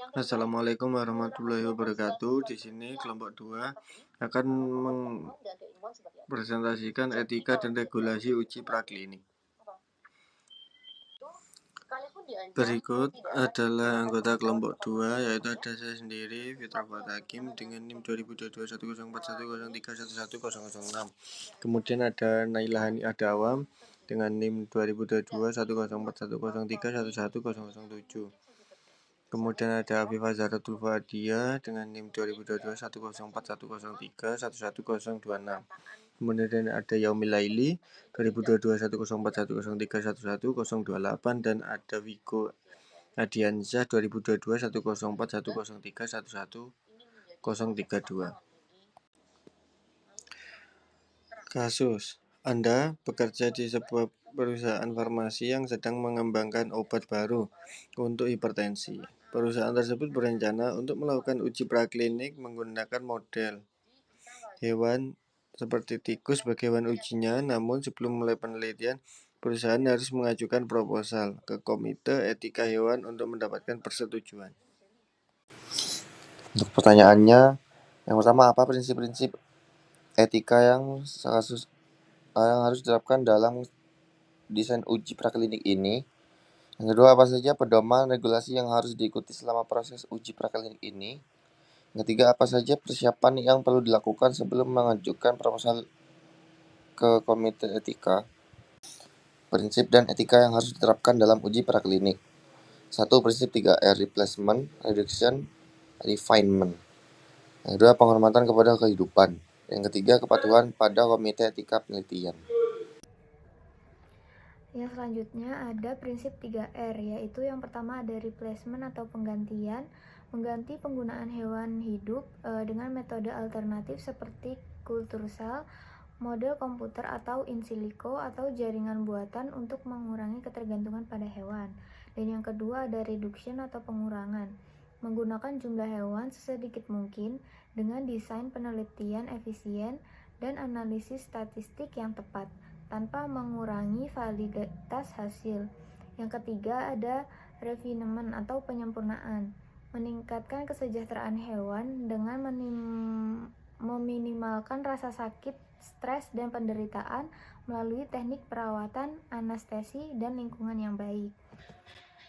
Assalamualaikum warahmatullahi wabarakatuh. Di sini kelompok 2 akan mempresentasikan etika dan regulasi uji praklinik. Berikut adalah anggota kelompok 2, yaitu ada saya sendiri, Fitra Hakim, dengan NIM 2022104103111006. Kemudian ada Naila Hani Adawam dengan NIM 2022104103111007. Kemudian ada Afifah Zahratul Fuadia dengan NIM 2022104103111026. Kemudian ada Yaumil Laili 2022104103111028 dan ada Wigo Adiansyah 2021041031111032. Kasus: Anda bekerja di sebuah perusahaan farmasi yang sedang mengembangkan obat baru untuk hipertensi. Perusahaan tersebut berencana untuk melakukan uji praklinik menggunakan model hewan seperti tikus sebagai hewan ujinya, namun sebelum mulai penelitian, perusahaan harus mengajukan proposal ke Komite Etika Hewan untuk mendapatkan persetujuan. Untuk pertanyaannya, yang pertama, apa prinsip-prinsip etika yang harus diterapkan dalam desain uji praklinik ini? Yang kedua, apa saja pedoman regulasi yang harus diikuti selama proses uji praklinik ini? Yang ketiga, apa saja persiapan yang perlu dilakukan sebelum mengajukan proposal ke komite etika? Prinsip dan etika yang harus diterapkan dalam uji praklinik. 1. Prinsip 3R, replacement, reduction, refinement. Yang kedua, penghormatan kepada kehidupan. Yang ketiga, kepatuhan pada komite etika penelitian. Yang selanjutnya ada prinsip 3R, yaitu yang pertama ada replacement atau penggantian, mengganti penggunaan hewan hidup dengan metode alternatif seperti kultur sel, model komputer atau in silico atau jaringan buatan untuk mengurangi ketergantungan pada hewan. Dan yang kedua ada reduction atau pengurangan, menggunakan jumlah hewan sesedikit mungkin dengan desain penelitian efisien dan analisis statistik yang tepat, tanpa mengurangi validitas hasil. Yang ketiga ada refinement atau penyempurnaan, meningkatkan kesejahteraan hewan dengan meminimalkan rasa sakit, stres, dan penderitaan melalui teknik perawatan, anestesi, dan lingkungan yang baik.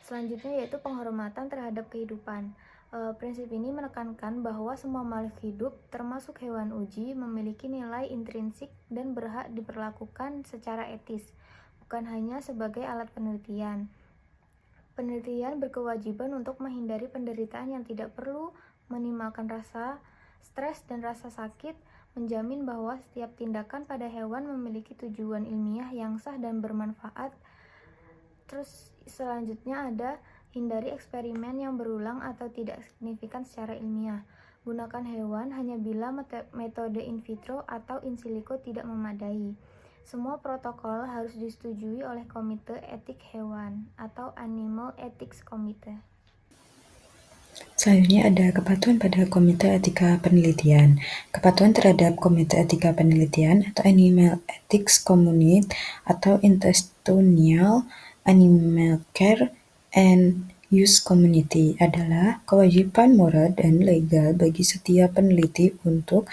Selanjutnya yaitu penghormatan terhadap kehidupan. Prinsip ini menekankan bahwa semua makhluk hidup, termasuk hewan uji, memiliki nilai intrinsik dan berhak diperlakukan secara etis, bukan hanya sebagai alat penelitian. Penelitian berkewajiban untuk menghindari penderitaan yang tidak perlu, minimalkan rasa stres dan rasa sakit, menjamin bahwa setiap tindakan pada hewan memiliki tujuan ilmiah yang sah dan bermanfaat. Terus selanjutnya ada hindari eksperimen yang berulang atau tidak signifikan secara ilmiah. Gunakan hewan hanya bila metode in vitro atau in silico tidak memadai. Semua protokol harus disetujui oleh Komite Etik Hewan atau Animal Ethics Committee. Selanjutnya ada kepatuhan pada Komite Etika Penelitian. Kepatuhan terhadap Komite Etika Penelitian atau Animal Ethics Committee atau Intestinal Animal Care and Use Community adalah kewajiban moral dan legal bagi setiap peneliti untuk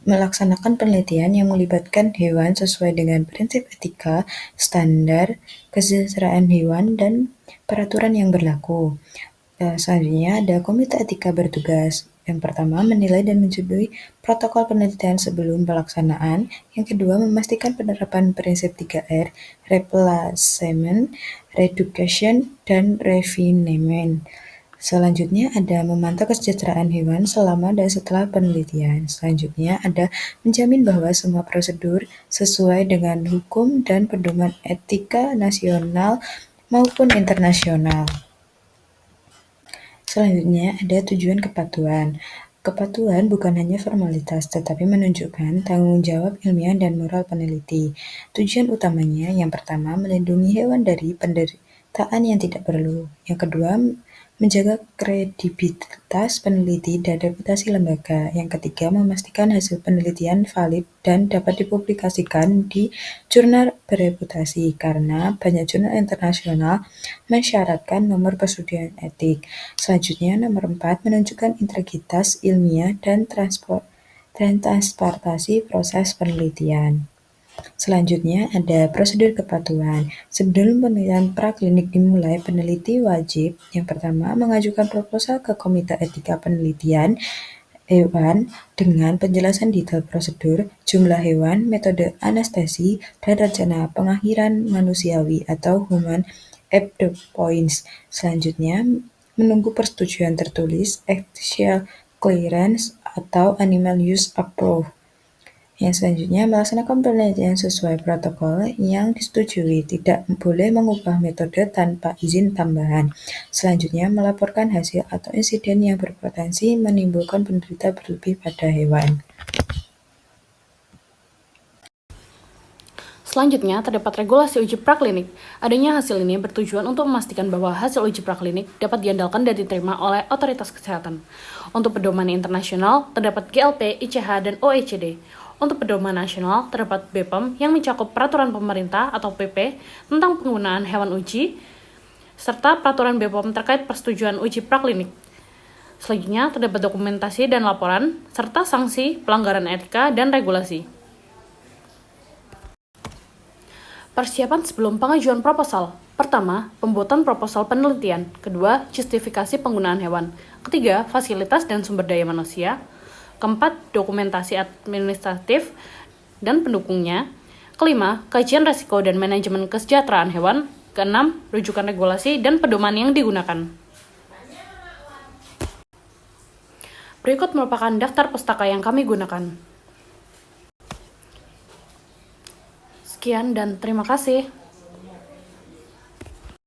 melaksanakan penelitian yang melibatkan hewan sesuai dengan prinsip etika, standar kesejahteraan hewan, dan peraturan yang berlaku. Selanjutnya ada komite etika bertugas. Yang pertama, menilai dan menyetujui protokol penelitian sebelum pelaksanaan. Yang kedua, memastikan penerapan prinsip 3R, replacement, reduction, dan refinement. Selanjutnya ada memantau kesejahteraan hewan selama dan setelah penelitian. Selanjutnya ada menjamin bahwa semua prosedur sesuai dengan hukum dan pedoman etika nasional maupun internasional. Selanjutnya ada tujuan kepatuhan. Kepatuhan bukan hanya formalitas, tetapi menunjukkan tanggung jawab ilmiah dan moral peneliti. Tujuan utamanya yang pertama melindungi hewan dari penderitaan yang tidak perlu. Yang kedua, menjaga kredibilitas peneliti dan reputasi lembaga. Yang ketiga, memastikan hasil penelitian valid dan dapat dipublikasikan di jurnal bereputasi, karena banyak jurnal internasional mensyaratkan nomor persetujuan etik. Selanjutnya, nomor 4, menunjukkan integritas ilmiah dan transparansi proses penelitian. Selanjutnya ada prosedur kepatuhan. Sebelum penelitian praklinik dimulai, peneliti wajib yang pertama mengajukan proposal ke Komite Etika Penelitian hewan dengan penjelasan detail prosedur, jumlah hewan, metode anestesi, dan rencana pengakhiran manusiawi atau human endpoints. Selanjutnya, menunggu persetujuan tertulis, ethical clearance, atau animal use approval. Yang selanjutnya, melaksanakan penelitian sesuai protokol yang disetujui, tidak boleh mengubah metode tanpa izin tambahan. Selanjutnya, melaporkan hasil atau insiden yang berpotensi menimbulkan penderita berlebih pada hewan. Selanjutnya, terdapat regulasi uji praklinik. Adanya hasil ini bertujuan untuk memastikan bahwa hasil uji praklinik dapat diandalkan dan diterima oleh otoritas kesehatan. Untuk pedoman internasional, terdapat GLP, ICH, dan OECD. Untuk pedoman nasional, terdapat BPOM yang mencakup peraturan pemerintah atau PP tentang penggunaan hewan uji, serta peraturan BPOM terkait persetujuan uji praklinik. Selanjutnya, terdapat dokumentasi dan laporan, serta sanksi pelanggaran etika dan regulasi. Persiapan sebelum pengajuan proposal. Pertama, pembuatan proposal penelitian. Kedua, justifikasi penggunaan hewan. Ketiga, fasilitas dan sumber daya manusia. Keempat, dokumentasi administratif dan pendukungnya. Kelima, kajian risiko dan manajemen kesejahteraan hewan. Keenam, rujukan regulasi dan pedoman yang digunakan. Berikut merupakan daftar pustaka yang kami gunakan. Sekian dan terima kasih.